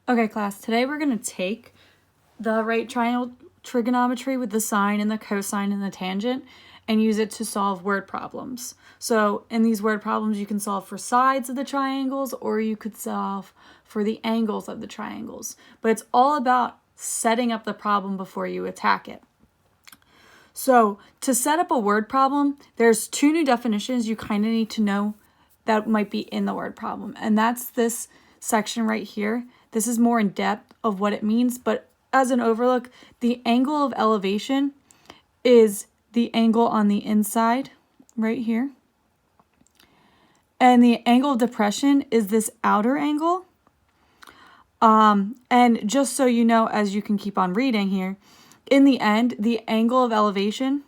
Okay, class, today we're going to take the right triangle trigonometry with the sine and the cosine and the tangent and use it to solve word problems. So in these word problems, you can solve for sides of the triangles or you could solve for the angles of the triangles. But it's all about setting up the problem before you attack it. So to set up a word problem, there's two new definitions you kind of need to know that might be in the word problem. And that's this section right here. This is more in depth of what it means, but as an overlook, the angle of elevation is the angle on the inside right here. And the angle of depression is this outer angle. And just so you know, as you can keep on reading here, in the end, the angle of elevation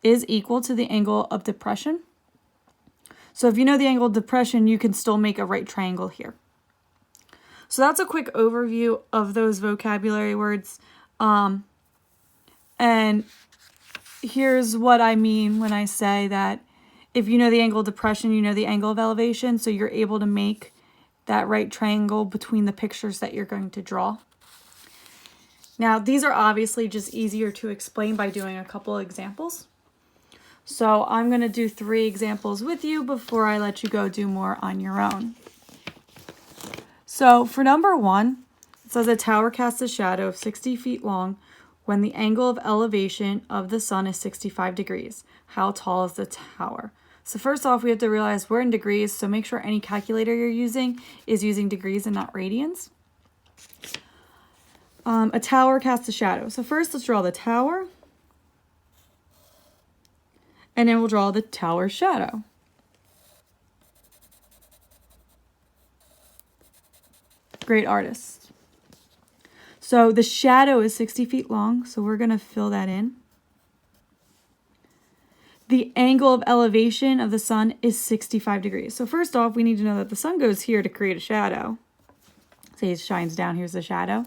is equal to the angle of depression. So if you know the angle of depression, you can still make a right triangle here. So that's a quick overview of those vocabulary words. And here's what I mean when I say that if you know the angle of depression, you know the angle of elevation, so you're able to make that right triangle between the pictures that you're going to draw. Now, these are obviously just easier to explain by doing a couple examples. So I'm going to do 3 examples with you before I let you go do more on your own. So for number 1, it says a tower casts a shadow of 60 feet long when the angle of elevation of the sun is 65 degrees. How tall is the tower? So first off, we have to realize we're in degrees, so make sure any calculator you're using is using degrees and not radians. A tower casts a shadow. So first, let's draw the tower. And then we'll draw the tower shadow. Great artist. So the shadow is 60 feet long, so we're going to fill that in. The angle of elevation of the sun is 65 degrees. So first off, we need to know that the sun goes here to create a shadow. Say it shines down, here's the shadow.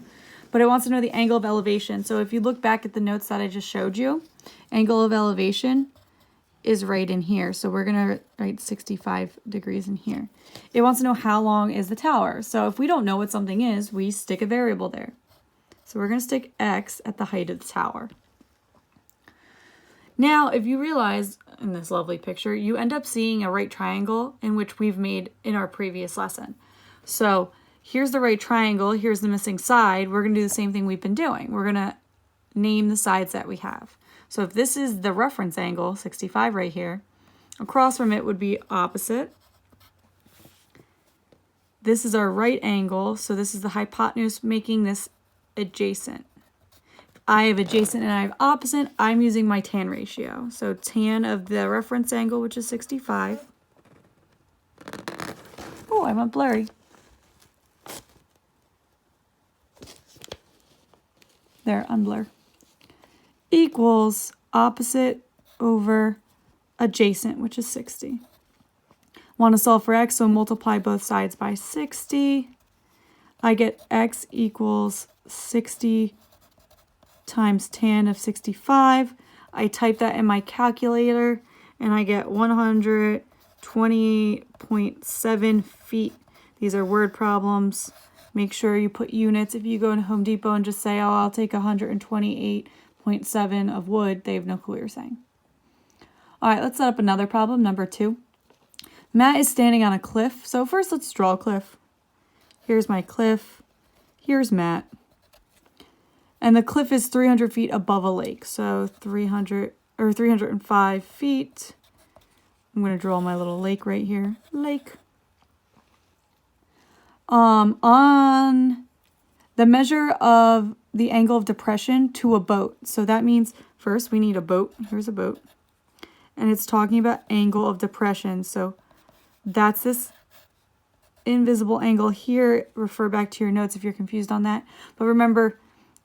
But it wants to know the angle of elevation. So if you look back at the notes that I just showed you, angle of elevation is right in here. So we're going to write 65 degrees in here. It wants to know how long is the tower. So if we don't know what something is, we stick a variable there. So we're going to stick x at the height of the tower. Now, if you realize in this lovely picture, you end up seeing a right triangle in which we've made in our previous lesson. So here's the right triangle, here's the missing side. We're going to do the same thing we've been doing. We're going to name the sides that we have. So if this is the reference angle, 65 right here, across from it would be opposite. This is our right angle, so this is the hypotenuse making this adjacent. I have adjacent and I have opposite. I'm using my tan ratio. So tan of the reference angle, which is 65. Oh, I went blurry. There, unblur. Equals opposite over adjacent, which is 60. Want to solve for x, so multiply both sides by 60. I get x equals 60 times tan of 65. I type that in my calculator, and I get 128.7 feet. These are word problems. Make sure you put units. If you go to Home Depot and just say, oh, I'll take 128.7 of wood, they have no clue what you're saying. All right, let's set up another problem, number 2. Matt is standing on a cliff. So first, let's draw a cliff. Here's my cliff. Here's Matt. And the cliff is 300 feet above a lake. So 305 feet. I'm going to draw my little lake right here. Lake. On the measure of the angle of depression to a boat. So that means first we need a boat. Here's a boat. And it's talking about angle of depression. So that's this invisible angle here. Refer back to your notes if you're confused on that. But remember,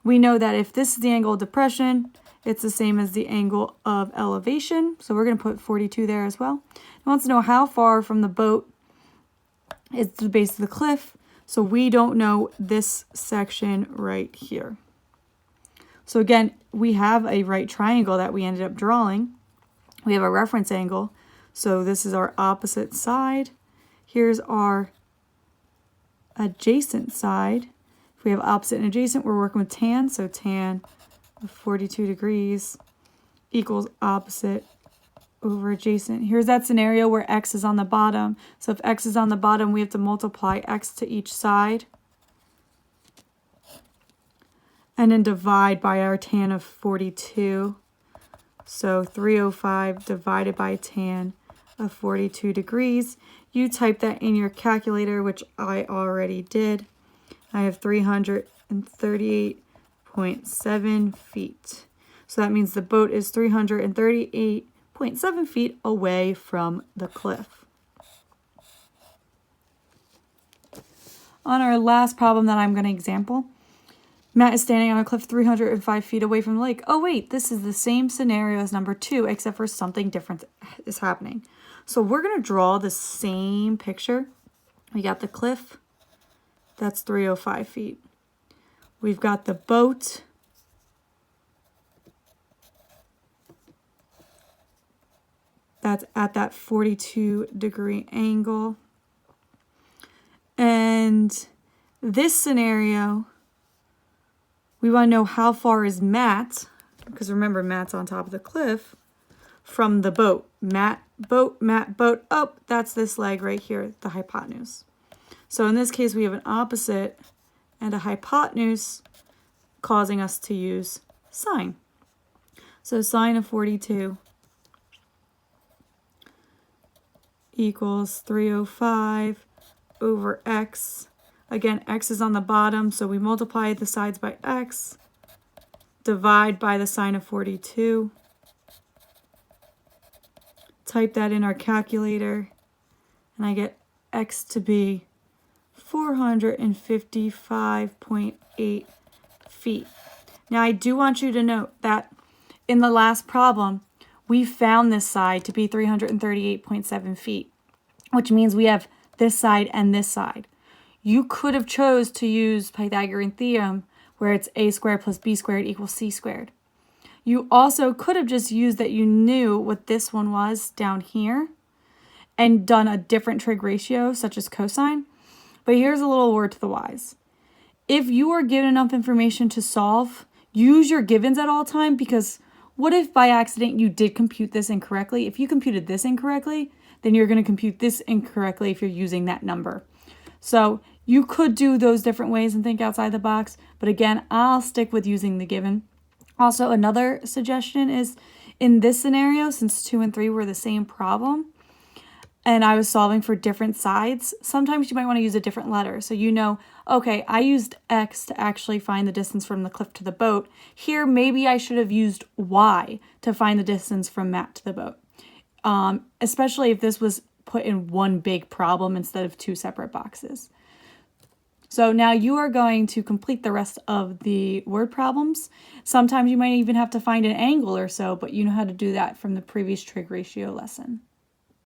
we know that if this is the angle of depression, it's the same as the angle of elevation. So we're going to put 42 there as well. It wants to know how far from the boat is to the base of the cliff. So we don't know this section right here. So again, we have a right triangle that we ended up drawing. We have a reference angle. So this is our opposite side. Here's our adjacent side. If we have opposite and adjacent, we're working with tan. So tan of 42 degrees equals opposite over adjacent. Here's that scenario where x is on the bottom. So if x is on the bottom, we have to multiply x to each side. And then divide by our tan of 42. So 305 divided by tan of 42 degrees. You type that in your calculator, which I already did. I have 338.7 feet. So that means the boat is 338.7 feet away from the cliff. On our last problem that I'm going to example, Matt is standing on a cliff 305 feet away from the lake. Oh wait, this is the same scenario as number 2, except for something different is happening. So we're going to draw the same picture. We got the cliff, that's 305 feet. We've got the boat, that's at that 42-degree angle. And this scenario, we want to know how far is Matt, because remember Matt's on top of the cliff, from the boat. Matt, boat, oh, that's this leg right here, the hypotenuse. So in this case, we have an opposite and a hypotenuse causing us to use sine. So sine of 42 equals 305 over x. Again, x is on the bottom, so we multiply the sides by x, divide by the sine of 42. Type that in our calculator, and I get x to be 455.8 feet. Now, I do want you to note that in the last problem, we found this side to be 338.7 feet, which means we have this side and this side. You could have chose to use Pythagorean theorem, where it's a squared plus b squared equals c squared. You also could have just used that you knew what this one was down here and done a different trig ratio, such as cosine. But here's a little word to the wise. If you are given enough information to solve, use your givens at all time, because what if by accident you did compute this incorrectly? If you computed this incorrectly, then you're going to compute this incorrectly if you're using that number. So you could do those different ways and think outside the box, but again, I'll stick with using the given. Also, another suggestion is in this scenario, since 2 and 3 were the same problem, and I was solving for different sides, sometimes you might want to use a different letter. So you know, okay, I used x to actually find the distance from the cliff to the boat. Here, maybe I should have used y to find the distance from Matt to the boat, especially if this was put in one big problem instead of 2 separate boxes. So now you are going to complete the rest of the word problems. Sometimes you might even have to find an angle or so, but you know how to do that from the previous trig ratio lesson.